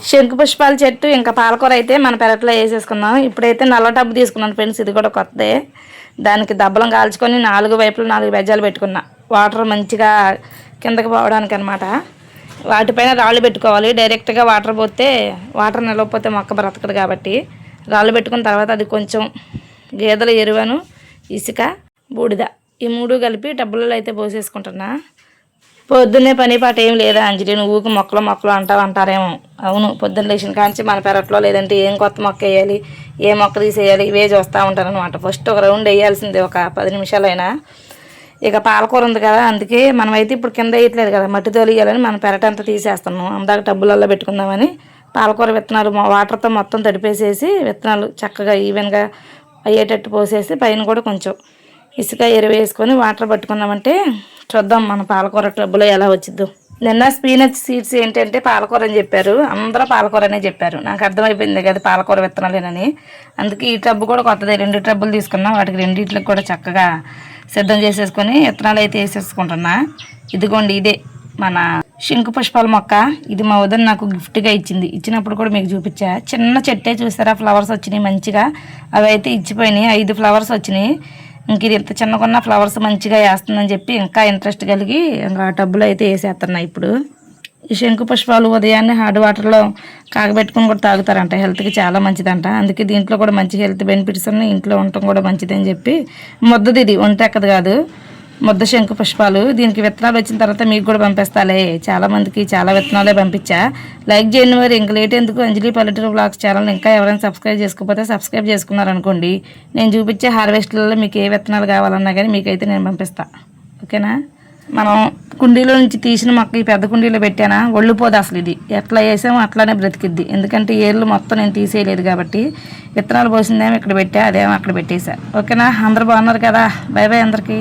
శంకు పుష్పాల చెట్టు ఇంకా పాలకూర అయితే మన పెరట్లో వేసేసుకున్నాం. ఇప్పుడైతే నల్ల టబ్బు తీసుకున్నాను ఫ్రెండ్స్, ఇది కూడా కొత్తదే. దానికి దబ్బలం కాల్చుకొని 4 వైపులు 4 బెజ్జాలు పెట్టుకున్నా, వాటర్ మంచిగా కిందకి పోవడానికి అనమాట. వాటిపైన రాళ్ళు పెట్టుకోవాలి. డైరెక్ట్గా వాటర్ పోతే వాటర్ నిలవకపోతే మొక్క బ్రతకదు కాబట్టి రాళ్ళు పెట్టుకున్న తర్వాత అది కొంచెం గేదెల ఎరువను, ఇసుక, బూడిద ఈ 3 కలిపి టబ్బులలో అయితే పోసేసుకుంటున్నా. పొద్దున్నే పని పాట ఏం లేదా అంజలి, నువ్వుకి మొక్కలు అంటారేమో. అవును, పొద్దున్న లేచిన కాంచి మన పెరట్లో లేదంటే ఏం కొత్త మొక్క వేయాలి, ఏ మొక్క తీసేయాలి ఇవే చూస్తూ ఉంటారనమాట. ఫస్ట్ ఒక రౌండ్ వేయాల్సిందే, ఒక 10 నిమిషాలైనా. ఇక పాలకూర ఉంది కదా, అందుకే మనమైతే ఇప్పుడు కింద వేయట్లేదు కదా, మట్టి తోలియాలని మన పెరటంతా తీసేస్తున్నాం. అందాక టబ్బులలో పెట్టుకుందామని పాలకూర విత్తనాలు వాటర్తో మొత్తం తడిపేసేసి విత్తనాలు చక్కగా ఈవెన్గా అయ్యేటట్టు పోసేసి పైన కూడా కొంచెం ఇసుక ఎరువు వేసుకొని వాటర్ పట్టుకున్నామంటే చూద్దాం మన పాలకూర టబ్బులో ఎలా వచ్చిద్దో. నిన్న స్పీనచ్ సీడ్స్ ఏంటంటే పాలకూర అని చెప్పారు, అందరూ పాలకూర అనే చెప్పారు. నాకు అర్థమైపోయింది కదా పాలకూర విత్తనాలేనని. అందుకే ఈ టబ్బు కూడా కొత్తది, 2 టబ్బులు తీసుకున్నాం. వాటికి రెండిట్లకు కూడా చక్కగా సిద్ధం చేసేసుకొని విత్తనాలు అయితే వేసేసుకుంటున్నా. ఇదిగోండి, ఇదే మన శంకు పుష్పాల మొక్క. ఇది మా వదిన నాకు గిఫ్ట్గా ఇచ్చింది. ఇచ్చినప్పుడు కూడా మీకు చూపించా. చిన్న చెట్టే చూసారా, ఫ్లవర్స్ వచ్చినాయి మంచిగా. అవి అయితే ఇచ్చిపోయినాయి, 5 ఫ్లవర్స్ వచ్చినాయి. ఇంక ఇది ఇంత చిన్నకున్న ఫ్లవర్స్ మంచిగా వేస్తుందని చెప్పి ఇంకా ఇంట్రెస్ట్ కలిగి ఇంకా టబ్బులో అయితే వేసేస్తున్నా. ఇప్పుడు ఈ శంకు పుష్పాలు ఉదయాన్నే హాట్ వాటర్లో కాగబెట్టుకుని కూడా తాగుతారంట, హెల్త్కి చాలా మంచిదంట. అందుకే దీంట్లో కూడా మంచి హెల్త్ బెనిఫిట్స్ ఉన్నాయి, ఇంట్లో ఉండటం కూడా మంచిదని చెప్పి ముద్దది. ఇది ఒంటెక్కదు కాదు, ముద్ద శంకు పుష్పాలు. దీనికి విత్తనాలు వచ్చిన తర్వాత మీకు కూడా పంపిస్తాలే. చాలామందికి చాలా విత్తనాలే పంపించా. లైక్ చేయండి మరి, ఇంక లేట్ ఎందుకు. అంజలి పల్లెటూరు బ్లాగ్స్ ఛానల్ ఇంకా ఎవరైనా సబ్స్క్రైబ్ చేసుకోకపోతే సబ్స్క్రైబ్ చేసుకున్నారనుకోండి, నేను చూపించే హార్వెస్ట్లలో మీకు ఏ విత్తనాలు కావాలన్నా కానీ మీకైతే నేను పంపిస్తా. ఓకేనా. మనం కుండీలో నుంచి తీసిన మొక్క ఈ పెద్ద కుండీలో పెట్టానా, ఒళ్ళిపోదు అసలు. ఇది ఎట్లా వేసామో అట్లానే బ్రతికిద్ది, ఎందుకంటే ఏర్లు మొత్తం నేను తీసేయలేదు కాబట్టి. విత్తనాలు పోసిందేమో ఇక్కడ పెట్టా, అదేమో అక్కడ పెట్టేసా. ఓకేనా, అందరు బాగున్నారు కదా. బై బై అందరికీ.